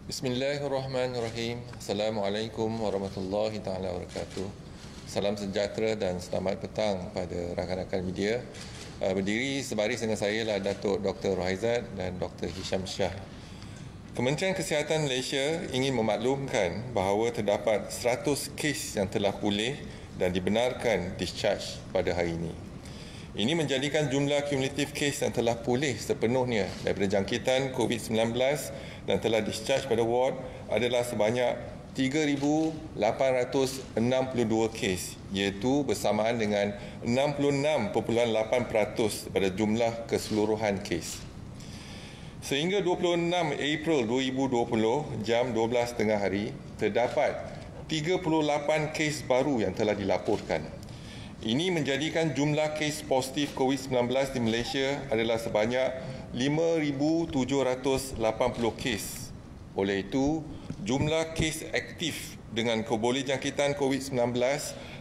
Bismillahirrahmanirrahim. Assalamualaikum warahmatullahi taala wabarakatuh. Salam sejahtera dan selamat petang pada rakan-rakan media. Berdiri sebaris dengan saya lah Datuk Dr. Rohaizat dan Dr. Hisham Shah. Kementerian Kesihatan Malaysia ingin memaklumkan bahawa terdapat 100 kes yang telah pulih dan dibenarkan discharge pada hari ini. Ini menjadikan jumlah kumulatif kes yang telah pulih sepenuhnya daripada jangkitan COVID-19 dan telah discharge pada ward adalah sebanyak 3,862 kes, iaitu bersamaan dengan 66.8% pada jumlah keseluruhan kes. Sehingga 26 April 2020 jam 12 tengah hari, terdapat 38 kes baru yang telah dilaporkan. Ini menjadikan jumlah kes positif COVID-19 di Malaysia adalah sebanyak 5,780 kes. Oleh itu, jumlah kes aktif dengan kebolehjangkitan COVID-19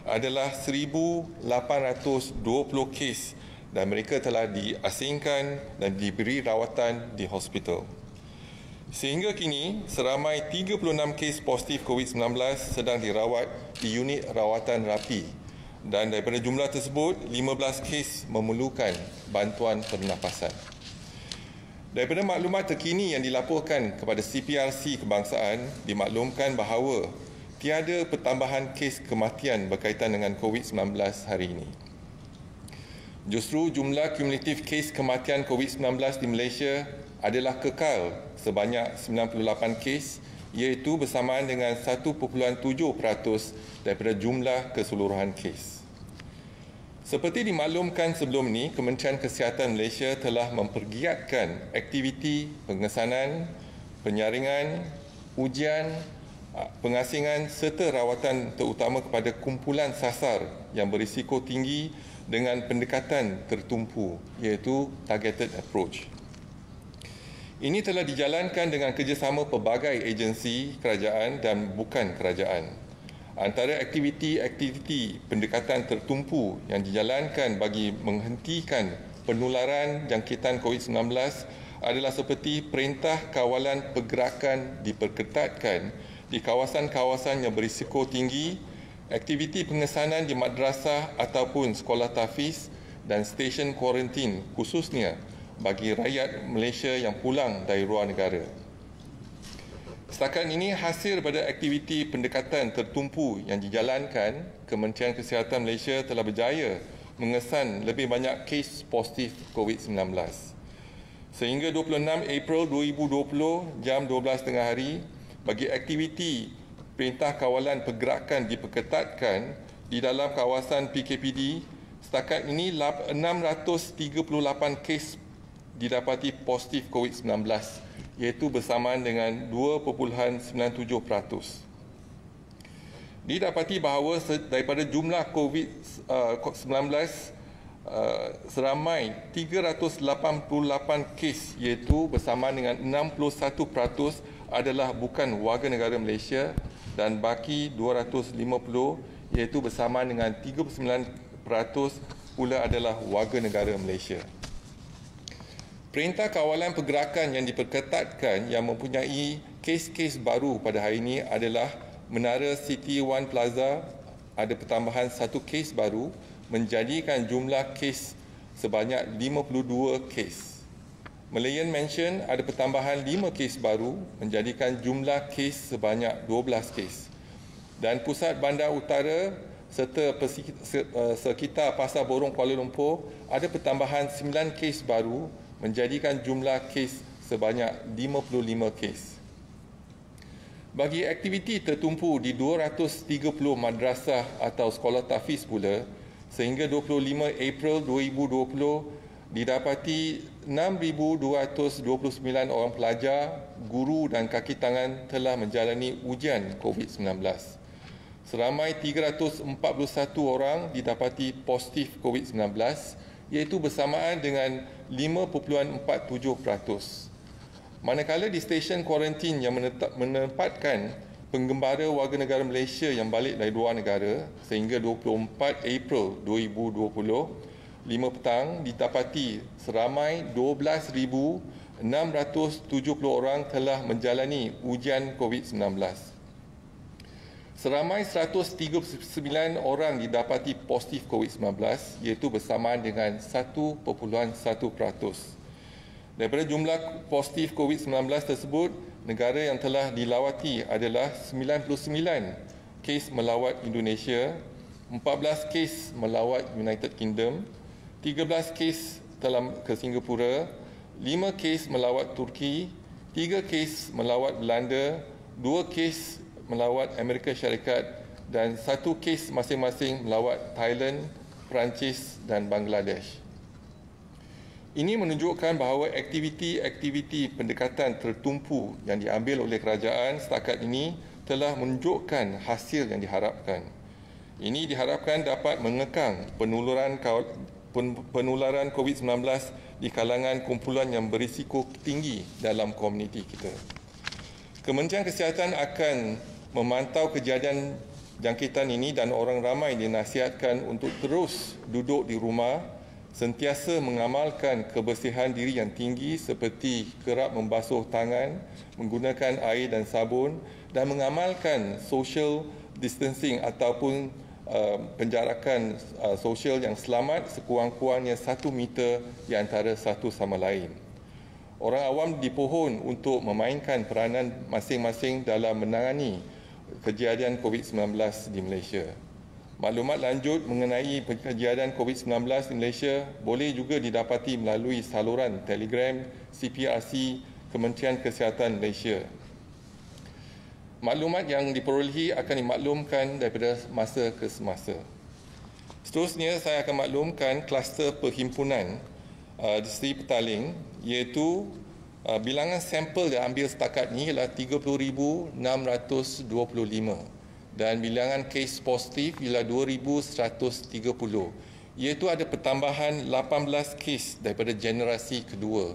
adalah 1,820 kes dan mereka telah diasingkan dan diberi rawatan di hospital. Sehingga kini, seramai 36 kes positif COVID-19 sedang dirawat di unit rawatan rapi. Dan daripada jumlah tersebut, 15 kes memerlukan bantuan pernafasan. Daripada maklumat terkini yang dilaporkan kepada CPRC Kebangsaan, dimaklumkan bahawa tiada pertambahan kes kematian berkaitan dengan COVID-19 hari ini. Justru jumlah kumulatif kes kematian COVID-19 di Malaysia adalah kekal sebanyak 98 kes, iaitu bersamaan dengan 1.7% daripada jumlah keseluruhan kes. Seperti dimaklumkan sebelum ini, Kementerian Kesihatan Malaysia telah mempergiatkan aktiviti pengesanan, penyaringan, ujian, pengasingan serta rawatan terutama kepada kumpulan sasar yang berisiko tinggi dengan pendekatan tertumpu, iaitu targeted approach. Ini telah dijalankan dengan kerjasama pelbagai agensi kerajaan dan bukan kerajaan. Antara aktiviti-aktiviti pendekatan tertumpu yang dijalankan bagi menghentikan penularan jangkitan COVID-19 adalah seperti perintah kawalan pergerakan diperketatkan di kawasan-kawasan yang berisiko tinggi, aktiviti pengesanan di madrasah ataupun sekolah tahfiz dan stesen kuarantin khususnya bagi rakyat Malaysia yang pulang dari luar negara. Setakat ini, hasil daripada aktiviti pendekatan tertumpu yang dijalankan, Kementerian Kesihatan Malaysia telah berjaya mengesan lebih banyak kes positif COVID-19. Sehingga 26 April 2020 jam 12 tengah hari, bagi aktiviti perintah kawalan pergerakan diperketatkan di dalam kawasan PKPD, setakat ini 638 kes didapati positif COVID-19, iaitu bersamaan dengan 2.97%. Didapati bahawa daripada jumlah COVID-19 seramai 388 kes, iaitu bersamaan dengan 61% adalah bukan warga negara Malaysia dan baki 250, iaitu bersamaan dengan 39% pula adalah warga negara Malaysia. Perintah kawalan pergerakan yang diperketatkan yang mempunyai kes-kes baru pada hari ini adalah Menara City One Plaza, ada pertambahan 1 kes baru menjadikan jumlah kes sebanyak 52 kes. Malayan Mansion ada pertambahan 5 kes baru menjadikan jumlah kes sebanyak 12 kes. Dan Pusat Bandar Utara serta sekitar Pasar Borong Kuala Lumpur ada pertambahan 9 kes baru menjadikan jumlah kes sebanyak 55 kes. Bagi aktiviti tertumpu di 230 madrasah atau sekolah tahfiz pula, sehingga 25 April 2020 didapati 6,229 orang pelajar, guru dan kaki tangan telah menjalani ujian COVID-19. Seramai 341 orang didapati positif COVID-19, iaitu bersamaan dengan 5.47%. Manakala di stesen kuarantin yang menempatkan penggembara warga negara Malaysia yang balik dari luar negara, sehingga 24 April 2020, 5 petang didapati seramai 12,2 670 orang telah menjalani ujian COVID-19. Seramai 139 orang didapati positif COVID-19, iaitu bersamaan dengan 1.1%. Daripada jumlah positif COVID-19 tersebut, negara yang telah dilawati adalah 99 kes melawat Indonesia, 14 kes melawat United Kingdom, 13 kes telah ke Singapura, 5 kes melawat Turki, 3 kes melawat Belanda, 2 kes melawat Amerika Syarikat dan 1 kes masing-masing melawat Thailand, Perancis dan Bangladesh. Ini menunjukkan bahawa aktiviti-aktiviti pendekatan tertumpu yang diambil oleh kerajaan setakat ini telah menunjukkan hasil yang diharapkan. Ini diharapkan dapat mengekang penularan COVID-19 di kalangan kumpulan yang berisiko tinggi dalam komuniti kita. Kementerian Kesihatan akan memantau kejadian jangkitan ini dan orang ramai dinasihatkan untuk terus duduk di rumah, sentiasa mengamalkan kebersihan diri yang tinggi seperti kerap membasuh tangan, menggunakan air dan sabun dan mengamalkan social distancing ataupun penjarakan sosial yang selamat sekurang-kurangnya 1 meter di antara satu sama lain. Orang awam dipohon untuk memainkan peranan masing-masing dalam menangani kejadian COVID-19 di Malaysia. Maklumat lanjut mengenai kejadian COVID-19 di Malaysia boleh juga didapati melalui saluran Telegram CPRC Kementerian Kesihatan Malaysia. Maklumat yang diperolehi akan dimaklumkan daripada masa ke semasa. Seterusnya, saya akan maklumkan kluster perhimpunan di Seri Petaling, iaitu bilangan sampel yang ambil setakat ini ialah 30,625 dan bilangan kes positif ialah 2,130, iaitu ada pertambahan 18 kes daripada generasi kedua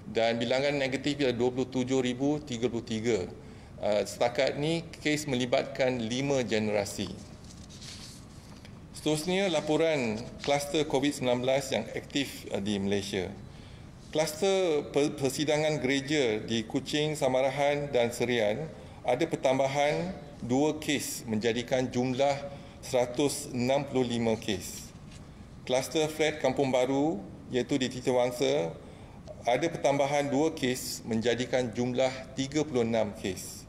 dan bilangan negatif ialah 27,033. Setakat ini kes melibatkan 5 generasi. Seterusnya, laporan kluster COVID-19 yang aktif di Malaysia. Kluster persidangan gereja di Kuching, Samarahan dan Serian ada pertambahan 2 kes menjadikan jumlah 165 kes. Kluster flat Kampung Baru iaitu di Titiwangsa ada pertambahan 2 kes menjadikan jumlah 36 kes.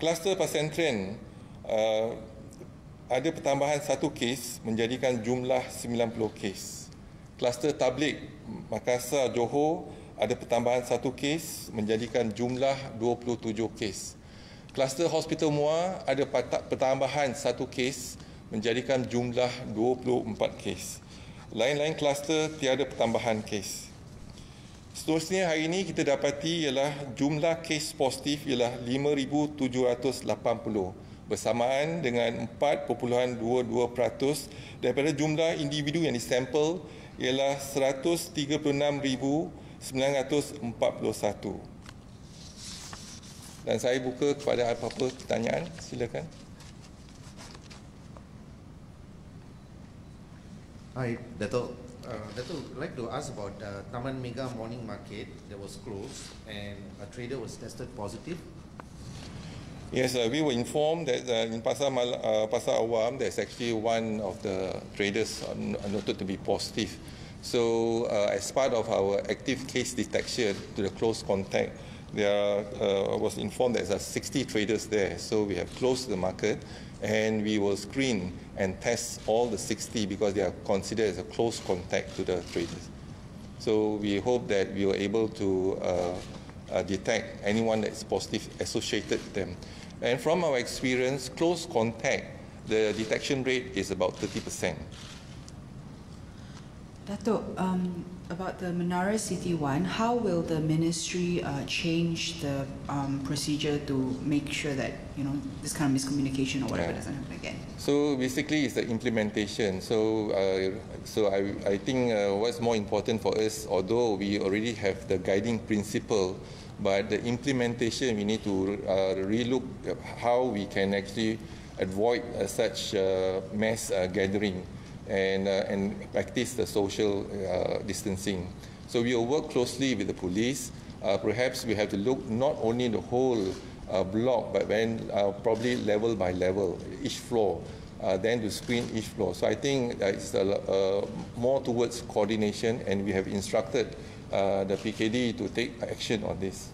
Kluster Pasentren ada pertambahan 1 kes menjadikan jumlah 90 kes. Kluster Tablik Makassar Johor ada pertambahan 1 kes menjadikan jumlah 27 kes. Kluster Hospital Muar ada pertambahan 1 kes menjadikan jumlah 24 kes. Lain-lain kluster tiada pertambahan kes. Seterusnya, hari ini kita dapati ialah jumlah kes positif ialah 5,780 bersamaan dengan 4.22% daripada jumlah individu yang disampel ialah 136,941. Dan saya buka kepada apa-apa pertanyaan, silakan. Hi, Dato'. Dato', I'd like to ask about Taman Mega Morning Market that was closed and a trader was tested positive. Yes, we were informed that in Pasar Awam, there's actually one of the traders noted to be positive. So, as part of our active case detection to the close contact, there was informed that there are 60 traders there. So, we have closed the market and we will screen and test all the 60 because they are considered as a close contact to the traders. So, we hope that we were able to detect anyone that is positive associated with them. And from our experience, close contact, the detection rate is about 30%. Dato', about the Menara City 1, how will the ministry change the procedure to make sure that this kind of miscommunication or whatever doesn't happen again? So basically, it's the implementation. So I think what's more important for us, although we already have the guiding principle, but the implementation we need to relook at how we can actually avoid such mass gathering and practice the social distancing. So we will work closely with the police perhaps we have to look not only the whole block, but when probably level by level, each floor, then to screen each floor. So I think it's more towards coordination, and we have instructed the PKD to take action on this.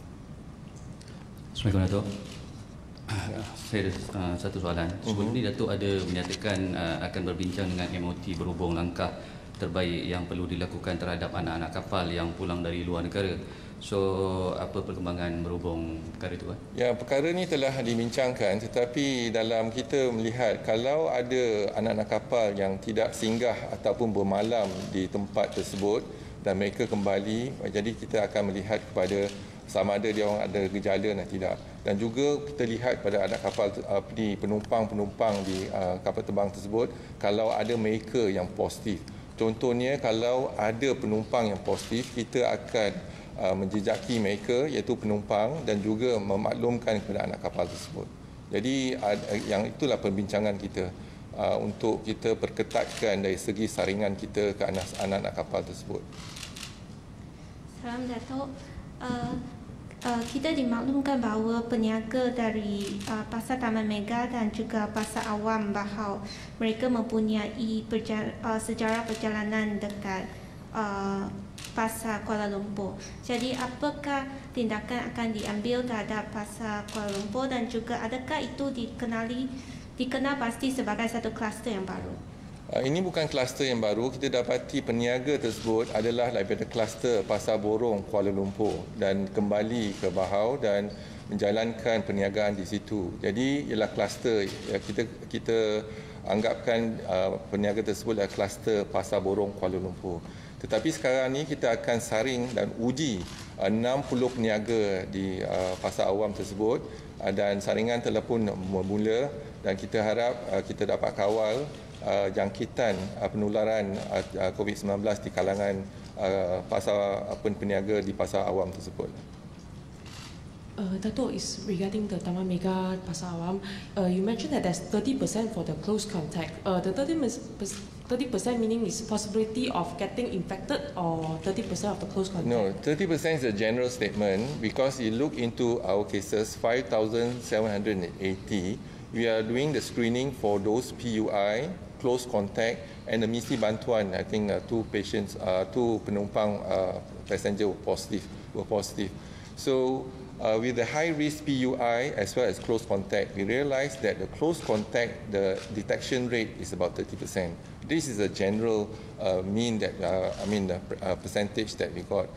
Assalamualaikum Datuk. Saya ada satu soalan. Sebelum ini Datuk ada menyatakan akan berbincang dengan MOT berhubung langkah terbaik yang perlu dilakukan terhadap anak-anak kapal yang pulang dari luar negara. So, apa perkembangan berhubung perkara itu? Ya, perkara ini telah dibincangkan, tetapi dalam kita melihat kalau ada anak-anak kapal yang tidak singgah ataupun bermalam di tempat tersebut dan mereka kembali, jadi kita akan melihat kepada sama ada dia orang ada gejala atau tidak. Dan juga kita lihat pada anak kapal di penumpang-penumpang di kapal terbang tersebut kalau ada mereka yang positif. Contohnya kalau ada penumpang yang positif, kita akan menjejaki mereka iaitu penumpang dan juga memaklumkan kepada anak kapal tersebut. Jadi yang itulah perbincangan kita untuk kita perketatkan dari segi saringan kita ke anak-anak kapal tersebut. Salam Datuk. Kita dimaklumkan bahawa peniaga dari Pasar Taman Mega dan juga Pasar Awam Bahau mereka mempunyai sejarah perjalanan dekat Pasar Kuala Lumpur. Jadi apakah tindakan akan diambil terhadap Pasar Kuala Lumpur dan juga adakah itu dikenal pasti sebagai satu kluster yang baru? Ini bukan kluster yang baru. Kita dapati peniaga tersebut adalah daripada kluster Pasar Borong Kuala Lumpur dan kembali ke Bahau dan menjalankan perniagaan di situ. Jadi ialah kluster, kita anggapkan peniaga tersebut adalah kluster Pasar Borong Kuala Lumpur. Tetapi sekarang ni kita akan saring dan uji 60 peniaga di Pasar Awam tersebut dan saringan telah pun bermula dan kita harap kita dapat kawal jangkitan penularan COVID-19 di kalangan pasar peniaga di Pasar Awam tersebut. Dato' is regarding the Taman Mega Pasar Awam. You mentioned that there's 30% for the close contact. The 30% meaning is possibility of getting infected or 30% of the close contact? No, 30% is a general statement because you look into our cases, 5,780. We are doing the screening for those PUI, close contact, and the misi bantuan. I think two penumpang passenger were positive. So with the high risk PUI as well as close contact, we realized that the close contact, the detection rate is about 30%. This is a general mean that the percentage that we got.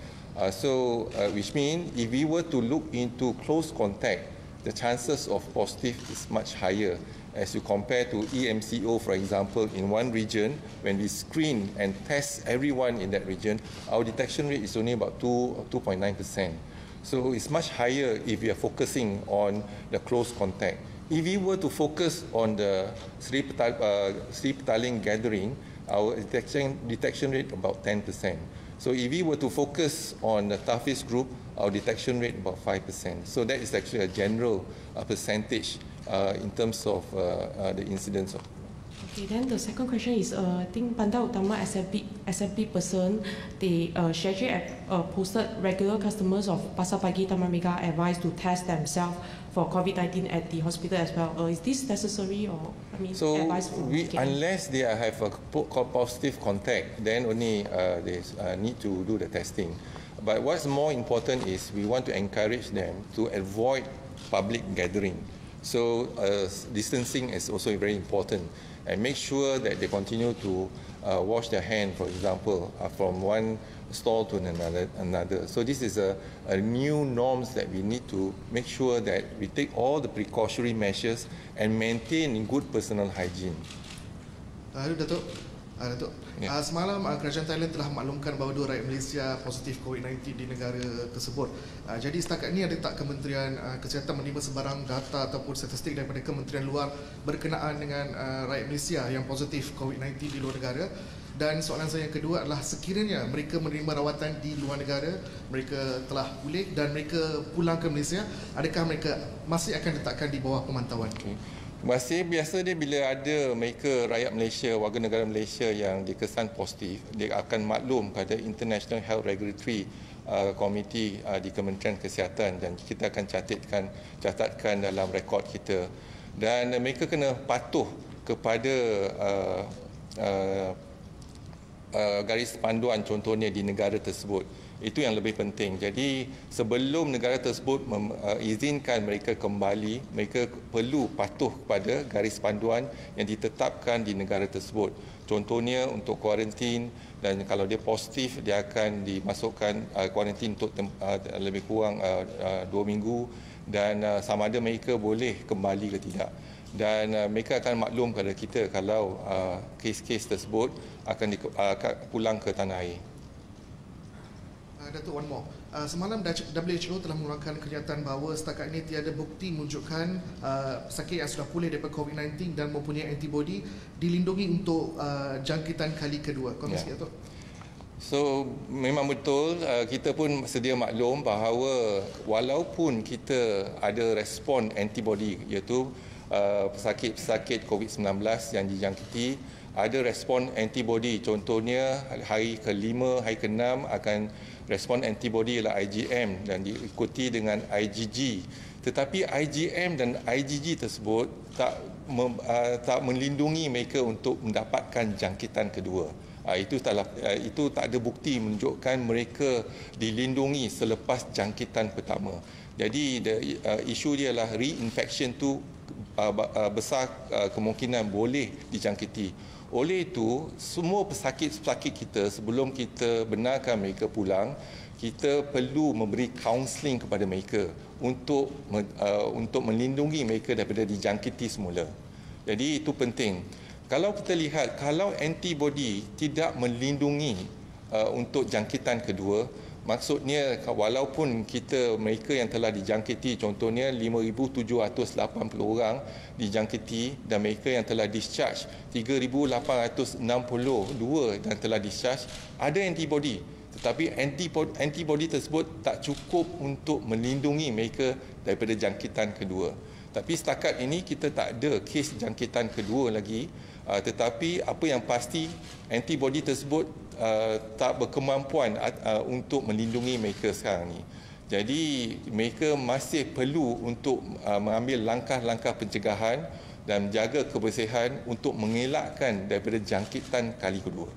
Which means if we were to look into close contact, the chances of positive is much higher as you compare to EMCO, for example, in one region. When we screen and test everyone in that region, our detection rate is only about 2.9%. So it's much higher if we are focusing on the close contact. If we were to focus on the Sri Petaling gathering, our detection rate about 10%. So if we were to focus on the Tafis group, our detection rate about 5%. So that is actually a general percentage in terms of the incidence of. Okay, then the second question is, I think Bandar Utama SFB person, they she actually posted regular customers of Pasar Pagi Taman Mega advised to test themselves for COVID-19 at the hospital as well. Is this necessary or advice for unless they have a positive contact, then only they need to do the testing. But what's more important is we want to encourage them to avoid public gathering. So distancing is also very important, and make sure that they continue to wash their hand, for example, from one stall to another. So this is a new norms that we need to make sure that we take all the precautionary measures and maintain good personal hygiene. Datuk. Ya. Semalam kerajaan Thailand telah maklumkan bahawa 2 rakyat Malaysia positif COVID-19 di negara tersebut. Jadi setakat ini ada tak Kementerian Kesihatan menerima sebarang data ataupun statistik daripada kementerian luar berkenaan dengan rakyat Malaysia yang positif COVID-19 di luar negara? Dan soalan saya yang kedua adalah sekiranya mereka menerima rawatan di luar negara, mereka telah pulih dan mereka pulang ke Malaysia, adakah mereka masih akan letakkan di bawah pemantauan? Okay. Masih biasa dia bila ada mereka rakyat Malaysia, warga negara Malaysia yang dikesan positif, dia akan maklum pada International Health Regulatory Committee di Kementerian Kesihatan dan kita akan catatkan dalam rekod kita. Dan mereka kena patuh kepada garis panduan contohnya di negara tersebut. Itu yang lebih penting. Jadi sebelum negara tersebut izinkan mereka kembali, mereka perlu patuh kepada garis panduan yang ditetapkan di negara tersebut. Contohnya untuk kuarantin, dan kalau dia positif dia akan dimasukkan kuarantin untuk lebih kurang 2 minggu, dan sama ada mereka boleh kembali ke tidak. Dan mereka akan maklum kepada kita kalau kes-kes tersebut akan pulang ke tanah air. Datuk, one more. Semalam WHO telah mengeluarkan kenyataan bahawa setakat ini tiada bukti menunjukkan pesakit yang sudah pulih daripada COVID-19 dan mempunyai antibodi dilindungi untuk jangkitan kali kedua. Komen sikit, Datuk. So memang betul, kita pun sedia maklum bahawa walaupun kita ada respon antibodi, iaitu pesakit-pesakit COVID-19 yang dijangkiti ada respon antibodi, contohnya hari ke-5, hari ke-6 akan respon antibodi ialah IgM dan diikuti dengan IgG. Tetapi IgM dan IgG tersebut tak melindungi mereka untuk mendapatkan jangkitan kedua. Itu tak ada bukti menunjukkan mereka dilindungi selepas jangkitan pertama. Jadi isu dia ialah reinfection tu besar kemungkinan boleh dijangkiti. Oleh itu, semua pesakit-pesakit kita sebelum kita benarkan mereka pulang, kita perlu memberi kaunseling kepada mereka untuk melindungi mereka daripada dijangkiti semula. Jadi itu penting. Kalau kita lihat, kalau antibodi tidak melindungi untuk jangkitan kedua, maksudnya walaupun mereka yang telah dijangkiti, contohnya 5,780 orang dijangkiti dan mereka yang telah discharge 3,862 dan telah discharge, ada antibodi. Tetapi antibodi tersebut tak cukup untuk melindungi mereka daripada jangkitan kedua. Tapi setakat ini kita tak ada kes jangkitan kedua lagi, tetapi apa yang pasti antibodi tersebut tak berkemampuan untuk melindungi mereka sekarang ni. Jadi mereka masih perlu untuk mengambil langkah-langkah pencegahan dan menjaga kebersihan untuk mengelakkan daripada jangkitan kali kedua.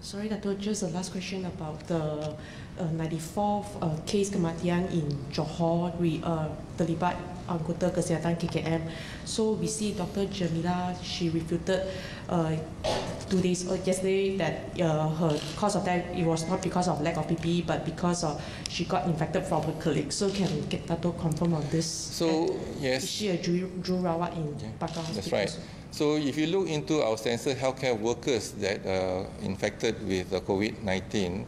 Sorry, Dato', just the last question about the 94th case kematian in Johor terlibat anggota kesihatan KKM. So we see Dr. Jamila, she refuted 2 days yesterday that her cause of death, it was not because of lack of PPE but because of she got infected from her colleague. So can Dato' confirm on this? So yes, is she a jururawat in Pakar Hospital? That's right. So if you look into our census healthcare workers that are infected with COVID-19,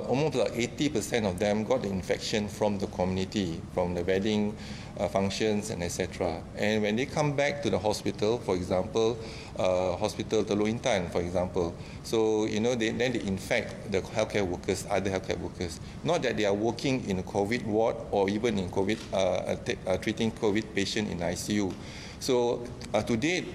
almost 80% of them got the infection from the community, from the wedding functions and etc. And when they come back to the hospital, for example, Hospital Teluk Intan, for example, so then they infect the healthcare workers, other healthcare workers. Not that they are working in a COVID ward or even in COVID treating COVID patient in ICU. So to date,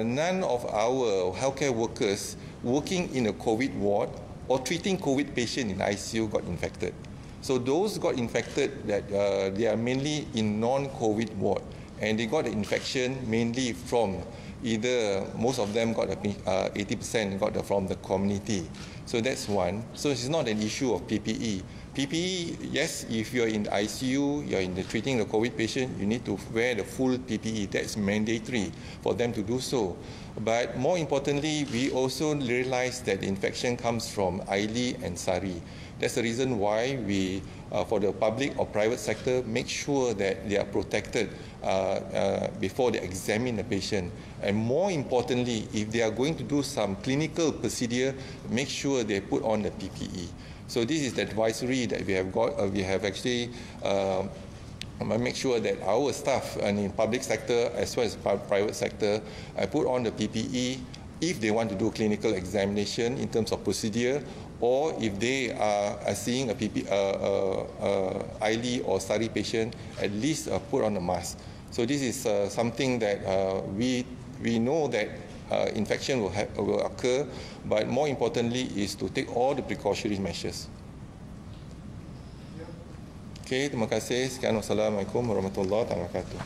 none of our healthcare workers working in a COVID ward or treating COVID patient in ICU got infected. So those got infected that they are mainly in non-COVID ward, and they got the infection mainly from either most of them got 80% got from the community. So that's one. So it's not an issue of PPE. PPE, yes, if you're in the ICU, you're treating the COVID patient, you need to wear the full PPE. That's mandatory for them to do so. But more importantly, we also realize that the infection comes from Aili and Sari. That's the reason why we, for the public or private sector, make sure that they are protected before they examine the patient. And more importantly, if they are going to do some clinical procedure, make sure they put on the PPE. So this is the advisory that we have got. We have actually make sure that our staff in public sector as well as private sector put on the PPE if they want to do clinical examination in terms of procedure, or if they are seeing a ILI or SARI patient, at least put on a mask. So this is something that we know that infection will occur, but more importantly is to take all the precautionary measures. Okay, terima kasih. Sekian, wassalamualaikum warahmatullahi wabarakatuh.